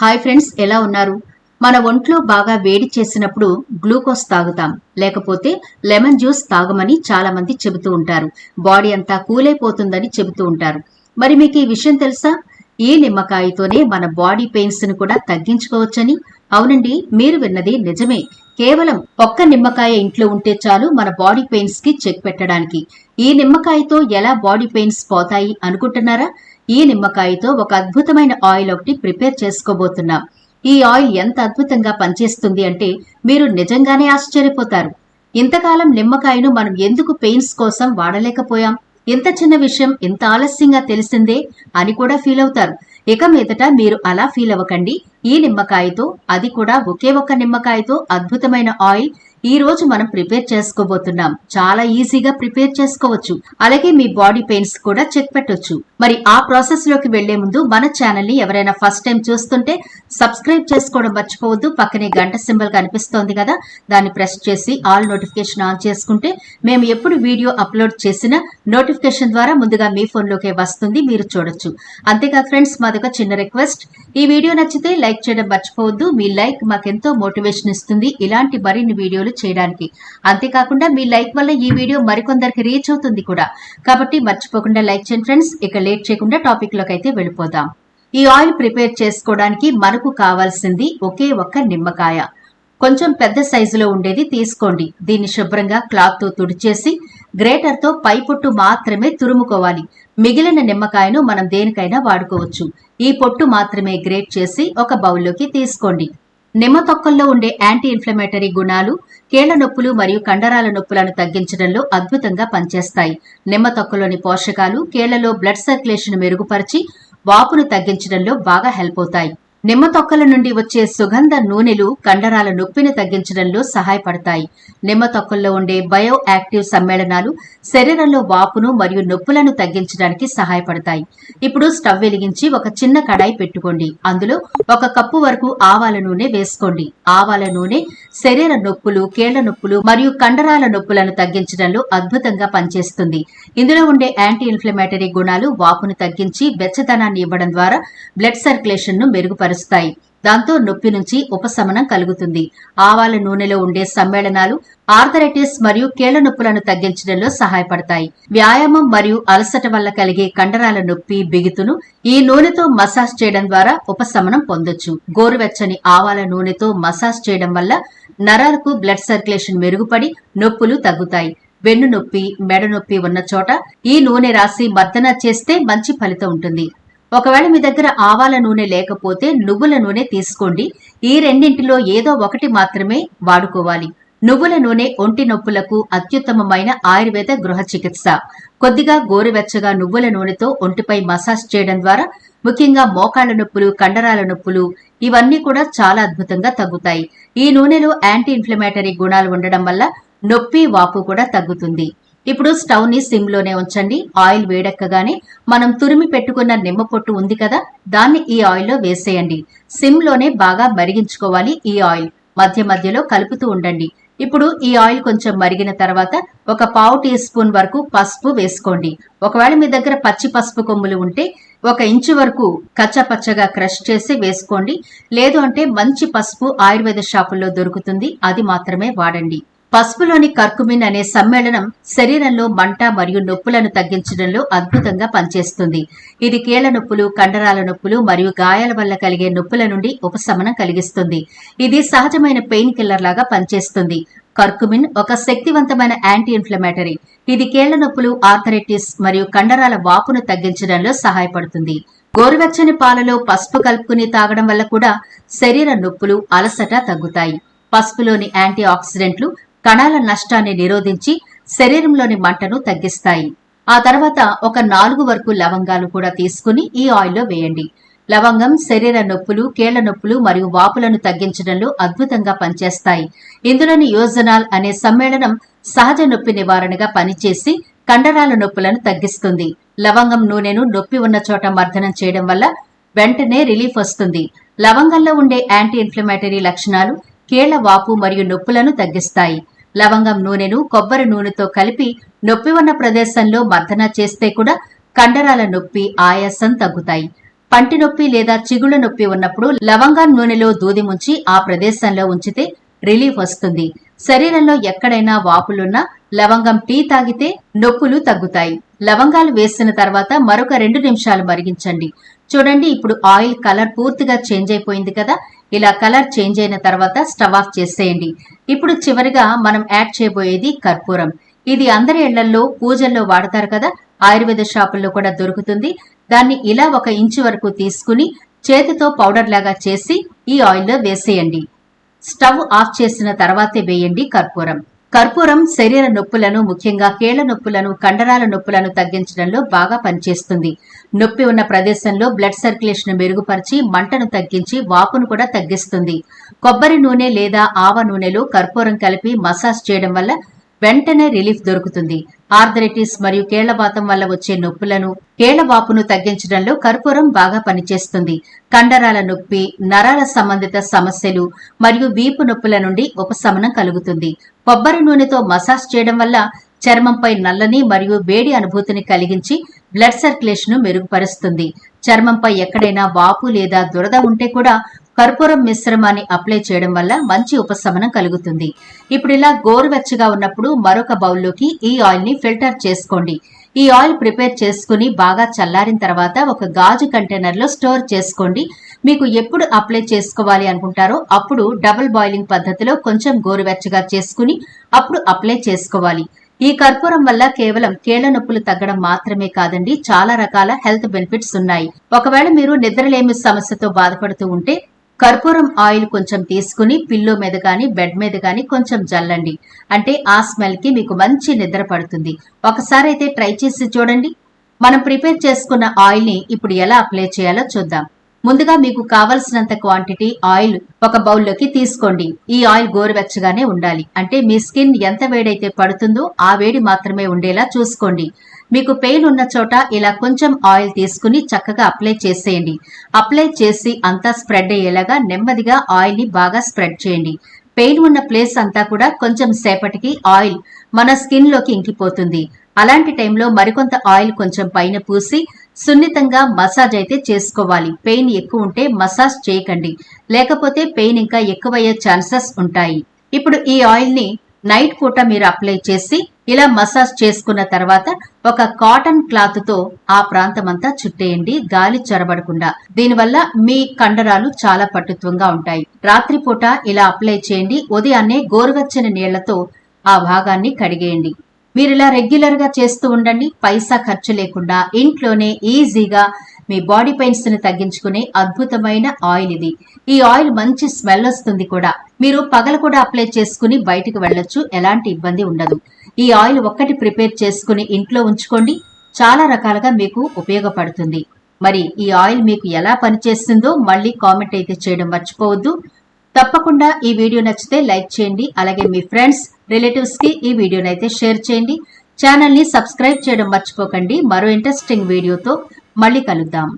Hi friends, ఎలా ఉన్నారు? మన ఒంట్లో బాగా వేడి చేసినప్పుడు గ్లూకోజ్ తాగుతాం, లేకపోతే లెమన్ జ్యూస్ తాగమని చాలా మంది చెబుతూ ఉంటారు. బాడీ అంతా కూల్ అయిపోతుందని చెబుతూ ఉంటారు. మరి మీకు ఈ విషయం తెలుసా? ఈ నిమ్మకాయతోనే మన బాడీ పెయిన్స్ ను కూడా తగ్గించుకోవచ్చని. అవునండి, మీరు విన్నది నిజమే. కేవలం ఒక్క నిమ్మకాయ ఇంట్లో ఉంటే చాలు మన బాడీ పెయిన్స్ కి చెక్ పెట్టడానికి. ఈ నిమ్మకాయతో ఎలా బాడీ పెయిన్స్ పోతాయి అనుకుంటున్నారా? ఈ నిమ్మకాయతో ఒక అద్భుతమైన ఆయిల్ ఒకటి ప్రిపేర్ చేసుకోబోతున్నాం. ఈ ఆయిల్ ఎంత అద్భుతంగా పనిచేస్తుంది అంటే మీరు నిజంగానే ఆశ్చర్యపోతారు. ఇంతకాలం నిమ్మకాయను మనం ఎందుకు పెయిన్స్ కోసం వాడలేకపోయాం? ఇంత చిన్న విషయం ఇంత ఆలస్యంగా తెలిసిందే అని కూడా ఫీల్ అవుతారు. ఇక మీదట మీరు అలా ఫీల్ అవ్వకండి. ఈ నిమ్మకాయతో, అది కూడా ఒకే ఒక్క నిమ్మకాయతో అద్భుతమైన ఆయిల్ ఈ రోజు మనం ప్రిపేర్ చేసుకోబోతున్నాం. చాలా ఈజీగా ప్రిపేర్ చేసుకోవచ్చు. అలాగే మీ బాడీ పెయిన్స్ కూడా చెక్ పెట్టొచ్చు. మరి ఆ ప్రాసెస్ లోకి వెళ్లే ముందు మన ఛానల్ ని ఎవరైనా ఫస్ట్ టైం చూస్తుంటే సబ్స్క్రైబ్ చేసుకోవడం మర్చిపోవద్దు. పక్కనే గంట సింబల్ కనిపిస్తోంది కదా, దాన్ని ప్రెస్ చేసి ఆల్ నోటిఫికేషన్ ఆన్ చేసుకుంటే మేము ఎప్పుడు వీడియో అప్లోడ్ చేసినా నోటిఫికేషన్ ద్వారా ముందుగా మీ ఫోన్ లోకే వస్తుంది, మీరు చూడొచ్చు. అంతేకాదు ఫ్రెండ్స్, మాదొక చిన్న రిక్వెస్ట్, ఈ వీడియో నచ్చితే లైక్ చేయడం మర్చిపోవద్దు. మీ లైక్ మాకెంతో మోటివేషన్ ఇస్తుంది ఇలాంటి మరిన్ని వీడియోలు చేయడానికి. అంతేకాకుండా మీ లైక్ వల్ల ఈ వీడియో మరికొందరికి రీచ్ అవుతుంది కూడా. కాబట్టి మర్చిపోకుండా లైక్ చేయండి ఫ్రెండ్స్. ఇక లేట్ చేయకుండా టాపిక్ లోకి అయితే వెళ్ళిపోదాం. ఈ ఆయిల్ ప్రిపేర్ చేసుకోవడానికి మనకు కావాల్సింది ఒకే ఒక్క నిమ్మకాయ. కొంచెం పెద్ద సైజులో ఉండేది తీసుకోండి. దీన్ని శుభ్రంగా క్లాత్ తో తుడిచేసి గ్రేటర్ తో పై పొట్టు మాత్రమే తురుముకోవాలి. మిగిలిన నిమ్మకాయను మనం దేనికైనా వాడుకోవచ్చు. ఈ పొట్టు మాత్రమే గ్రేట్ చేసి ఒక బౌల్లోకి తీసుకోండి. నిమ్మ తొక్కల్లో ఉండే యాంటీ ఇన్ఫ్లమేటరీ గుణాలు కీళ్ల నొప్పులు మరియు కండరాల నొప్పులను తగ్గించడంలో అద్భుతంగా పనిచేస్తాయి. నిమ్మ తొక్కలోని పోషకాలు కీళ్లలో బ్లడ్ సర్క్యులేషన్ మెరుగుపరిచి వాపును తగ్గించడంలో బాగా హెల్ప్ అవుతాయి. నిమ్మ తొక్కల నుండి వచ్చే సుగంధ నూనెలు కండరాల నొప్పిని తగ్గించడంలో సహాయపడతాయి. నిమ్మ తొక్కల్లో ఉండే బయో యాక్టివ్ సమ్మేళనాలు శరీరంలో వాపును మరియు నొప్పులను తగ్గించడానికి సహాయపడతాయి. ఇప్పుడు స్టవ్ వెలిగించి ఒక చిన్న కడాయి పెట్టుకోండి. అందులో 1 కప్పు వరకు ఆవాల నూనె వేసుకోండి. ఆవాల నూనె శరీర నొప్పులు, కీళ్ల నొప్పులు మరియు కండరాల నొప్పులను తగ్గించడంలో అద్భుతంగా పనిచేస్తుంది. ఇందులో ఉండే యాంటీ ఇన్ఫ్లమేటరీ గుణాలు వాపును తగ్గించి వెచ్చదనాన్ని ఇవ్వడం ద్వారా బ్లడ్ సర్క్యులేషన్ ను మెరుగుపరుస్తాయి. దాంతో నొప్పి నుంచి ఉపశమనం కలుగుతుంది. ఆవాల నూనెలో ఉండే సమ్మేళనాలు ఆర్థరైటిస్ మరియు కీళ్ల నొప్పులను తగ్గించడంలో సహాయపడతాయి. వ్యాయామం మరియు అలసట వల్ల కలిగే కండరాల నొప్పి, బిగుతును ఈ నూనెతో మసాజ్ చేయడం ద్వారా ఉపశమనం పొందొచ్చు. గోరువెచ్చని ఆవాల నూనెతో మసాజ్ చేయడం వల్ల నరాలకు బ్లడ్ సర్క్యులేషన్ మెరుగుపడి నొప్పులు తగ్గుతాయి. వెన్ను నొప్పి, మెడ నొప్పి ఉన్న చోట ఈ నూనె రాసి మర్దన చేస్తే మంచి ఫలితం ఉంటుంది. ఒకవేళ మీ దగ్గర ఆవాల నూనె లేకపోతే నువ్వుల నూనె తీసుకోండి. ఈ రెండింటిలో ఏదో ఒకటి మాత్రమే వాడుకోవాలి. నువ్వుల నూనె ఒంటి నొప్పులకు అత్యుత్తమమైన ఆయుర్వేద గృహ చికిత్స. కొద్దిగా గోరువెచ్చగా నువ్వుల నూనెతో ఒంటిపై మసాజ్ చేయడం ద్వారా ముఖ్యంగా మోకాళ్ల నొప్పులు, కండరాల నొప్పులు ఇవన్నీ కూడా చాలా అద్భుతంగా తగ్గుతాయి. ఈ నూనెలో యాంటీ ఇన్ఫ్లమేటరీ గుణాలు ఉండడం వల్ల నొప్పి, వాపు కూడా తగ్గుతుంది. ఇప్పుడు స్టవ్ ని సిమ్ లోనే ఉంచండి. ఆయిల్ వేడెక్కగానే మనం తురిమి పెట్టుకున్న నిమ్మ పొట్టు ఉంది కదా, దాన్ని ఈ ఆయిల్ లో వేసేయండి. సిమ్ లోనే బాగా మరిగించుకోవాలి. ఈ ఆయిల్ మధ్య మధ్యలో కలుపుతూ ఉండండి. ఇప్పుడు ఈ ఆయిల్ కొంచెం మరిగిన తర్వాత 1/4 టీ స్పూన్ వరకు పసుపు వేసుకోండి. ఒకవేళ మీ దగ్గర పచ్చి పసుపు కొమ్ములు ఉంటే 1 ఇంచు వరకు కచ్చపచ్చగా క్రష్ చేసి వేసుకోండి. లేదు అంటే మంచి పసుపు ఆయుర్వేద షాపుల్లో దొరుకుతుంది, అది మాత్రమే వాడండి. పసుపులోని కర్కుమిన్ అనే సమ్మేళనం శరీరంలో మంట మరియు నొప్పులను తగ్గించడంలో అద్భుతంగా పనిచేస్తుంది. ఇది కీళ్ల నొప్పులు, కండరాల నొప్పులు మరియు గాయాల వల్ల కలిగే నొప్పుల నుండి ఉపశమనం కలిగిస్తుంది. ఇది సహజమైన పెయిన్ కిల్లర్ లాగా పనిచేస్తుంది. కర్కుమిన్ ఒక శక్తివంతమైన యాంటీ ఇన్ఫ్లమేటరీ. ఇది కీళ్ల నొప్పులు, ఆర్థరైటిస్ మరియు కండరాల వాపును తగ్గించడంలో సహాయపడుతుంది. గోరువెచ్చని పాలలో పసుపు కలుపుకుని తాగడం వల్ల కూడా శరీర నొప్పులు, అలసట తగ్గుతాయి. పసుపులోని యాంటీ ఆక్సిడెంట్లు కణాల నష్టాన్ని నిరోధించి శరీరంలోని మంటను తగ్గిస్తాయి. ఆ తర్వాత ఒక 4 వరకు లవంగాలు కూడా తీసుకుని ఈ ఆయిల్లో వేయండి. లవంగం శరీర నొప్పులు, కీళ్ల నొప్పులు మరియు వాపులను తగ్గించడంలో అద్భుతంగా పనిచేస్తాయి. ఇందులోని యోజనాల్ అనే సమ్మేళనం సహజ నొప్పి నివారణగా పనిచేసి కండరాల నొప్పులను తగ్గిస్తుంది. లవంగం నూనెను నొప్పి ఉన్న చోట మర్దనం చేయడం వల్ల వెంటనే రిలీఫ్ వస్తుంది. లవంగంలో ఉండే యాంటీ ఇన్ఫ్లమేటరీ లక్షణాలు కీళ్ల వాపు మరియు నొప్పులను తగ్గిస్తాయి. లవంగం నూనెను కొబ్బరి నూనెతో కలిపి నొప్పి ఉన్న ప్రదేశంలో మర్దన చేస్తే కూడా కండరాల నొప్పి, ఆయాసం తగ్గుతాయి. పంటి నొప్పి లేదా చిగుళ్ళ నొప్పి ఉన్నప్పుడు లవంగం నూనెలో దూది ముంచి ఆ ప్రదేశంలో ఉంచితే రిలీఫ్ వస్తుంది. శరీరంలో ఎక్కడైనా వాపులున్నా లవంగం టీ తాగితే నొప్పులు తగ్గుతాయి. లవంగాలు వేసిన తర్వాత మరొక 2 నిమిషాలు మరిగించండి. చూడండి, ఇప్పుడు ఆయిల్ కలర్ పూర్తిగా చేంజ్ అయిపోయింది కదా. ఇలా కలర్ చేంజ్ అయిన తర్వాత స్టవ్ ఆఫ్ చేసేయండి. ఇప్పుడు చివరిగా మనం యాడ్ చేయబోయేది కర్పూరం. ఇది అందరి ఇళ్లలో పూజల్లో వాడతారు కదా. ఆయుర్వేద షాపుల్లో కూడా దొరుకుతుంది. దాన్ని ఇలా 1 ఇంచు వరకు తీసుకుని చేతితో పౌడర్ లాగా చేసి ఈ ఆయిల్లో వేసేయండి. స్టవ్ ఆఫ్ చేసిన తర్వాతే వేయండి కర్పూరం. కర్పూరం శరీర నొప్పులను, ముఖ్యంగా కీళ్ల నొప్పులను, కండరాల నొప్పులను తగ్గించడంలో బాగా పనిచేస్తుంది. నొప్పి ఉన్న ప్రదేశంలో బ్లడ్ సర్క్యులేషన్ మెరుగుపరిచి మంటను తగ్గించి వాపును కూడా తగ్గిస్తుంది. కొబ్బరి నూనె లేదా ఆవ నూనెలో కర్పూరం కలిపి మసాజ్ చేయడం వల్ల వెంటనే రిలీఫ్ దొరుకుతుంది. ఆర్థరైటిస్ మరియు కీళ్లవాతం వల్ల వచ్చే నొప్పులను, కీళ్లవాపును తగ్గించడంలో కర్పూరం బాగా పనిచేస్తుంది. కండరాల నొప్పి, నరాల సంబంధిత సమస్యలు మరియు వీపు నొప్పుల నుండి ఉపశమనం కలుగుతుంది. కొబ్బరి నూనెతో మసాజ్ చేయడం వల్ల చర్మంపై నల్లని మరియు వేడి అనుభూతిని కలిగించి బ్లడ్ సర్క్యులేషన్ మెరుగుపరుస్తుంది. చర్మంపై ఎక్కడైనా వాపు లేదా దురద ఉంటే కూడా కర్పూరం మిశ్రమాన్ని అప్లై చేయడం వల్ల మంచి ఉపశమనం కలుగుతుంది. ఇప్పుడు ఇలా గోరువెచ్చగా ఉన్నప్పుడు మరొక బౌల్లోకి ఈ ఆయిల్ ని ఫిల్టర్ చేసుకోండి. ఈ ఆయిల్ ప్రిపేర్ చేసుకుని బాగా చల్లారిన తర్వాత ఒక గాజు కంటైనర్ లో స్టోర్ చేసుకోండి. మీకు ఎప్పుడు అప్లై చేసుకోవాలి అనుకుంటారో అప్పుడు డబుల్ బాయిలింగ్ పద్ధతిలో కొంచెం గోరువెచ్చగా చేసుకుని అప్పుడు అప్లై చేసుకోవాలి. ఈ కర్పూరం వల్ల కేవలం కీళ్ల నొప్పులు తగ్గడం మాత్రమే కాదండి, చాలా రకాల హెల్త్ బెనిఫిట్స్ ఉన్నాయి. ఒకవేళ మీరు నిద్రలేమి సమస్యతో బాధపడుతూ ఉంటే కర్పూరం ఆయిల్ కొంచెం తీసుకుని పిల్లో మీద గాని బెడ్ మీద గాని కొంచెం జల్లండి. అంటే ఆ స్మెల్ కి మీకు మంచి నిద్ర పడుతుంది. ఒకసారి అయితే ట్రై చేసి చూడండి. మనం ప్రిపేర్ చేసుకున్న ఆయిల్ ని ఇప్పుడు ఎలా అప్లై చేయాలో చూద్దాం. ముందుగా మీకు కావలసినంత క్వాంటిటీ ఆయిల్ ఒక బౌల్లోకి తీసుకోండి. ఈ ఆయిల్ గోరువెచ్చగానే ఉండాలి. అంటే మీ స్కిన్ ఎంత వేడైతే పడుతుందో ఆ వేడి మాత్రమే ఉండేలా చూసుకోండి. మీకు పెయిన్ ఉన్న చోట ఇలా కొంచెం ఆయిల్ తీసుకుని చక్కగా అప్లై చేసేయండి. అప్లై చేసి అంతా స్ప్రెడ్ అయ్యేలాగా నెమ్మదిగా ఆయిల్ ని బాగా స్ప్రెడ్ చేయండి. పెయిన్ ఉన్న ప్లేస్ అంతా కూడా కొంచెం సేపటికి ఆయిల్ మన స్కిన్ లోకి ఇంకిపోతుంది. అలాంటి టైంలో మరికొంత ఆయిల్ కొంచెం పైన పూసి సున్నితంగా మసాజ్ అయితే చేసుకోవాలి. పెయిన్ ఎక్కువ ఉంటే మసాజ్ చేయకండి, లేకపోతే పెయిన్ ఇంకా ఎక్కువయ్యే ఛాన్సెస్ ఉంటాయి. ఇప్పుడు ఈ ఆయిల్ ని నైట్ పూట మీరు అప్లై చేసి ఇలా మసాజ్ చేసుకున్న తర్వాత ఒక కాటన్ క్లాత్ తో ఆ ప్రాంతమంతా చుట్టేయండి, గాలి చొరబడకుండా. దీనివల్ల మీ కండరాలు చాలా పటుత్వంగా ఉంటాయి. రాత్రిపూట ఇలా అప్లై చేయండి. ఉదయాన్నే గోరువెచ్చని నీళ్లతో ఆ భాగాన్ని కడిగేయండి. మీరు ఇలా రెగ్యులర్ గా చేస్తూ ఉండండి. పైసా ఖర్చు లేకుండా ఇంట్లోనే ఈజీగా మీ బాడీ పెయిన్స్ ని తగ్గించుకునే అద్భుతమైన ఆయిల్ ఇది. ఈ ఆయిల్ మంచి స్మెల్ వస్తుంది కూడా. మీరు పగలు కూడా అప్లై చేసుకుని బయటకు వెళ్ళొచ్చు, ఎలాంటి ఇబ్బంది ఉండదు. ఈ ఆయిల్ ఒక్కటి ప్రిపేర్ చేసుకుని ఇంట్లో ఉంచుకోండి, చాలా రకాలుగా మీకు ఉపయోగపడుతుంది. మరి ఈ ఆయిల్ మీకు ఎలా పనిచేస్తుందో మళ్ళీ కామెంట్ అయితే చేయడం మర్చిపోవద్దు. తప్పకుండా ఈ వీడియో నచ్చితే లైక్ చేయండి. అలాగే మీ ఫ్రెండ్స్, రిలేటివ్స్ కి ఈ వీడియోని అయితే షేర్ చేయండి. ఛానల్ ని సబ్స్క్రైబ్ చేయడం మర్చిపోకండి. మరో ఇంట్రెస్టింగ్ వీడియోతో మళ్ళీ కలుద్దాం.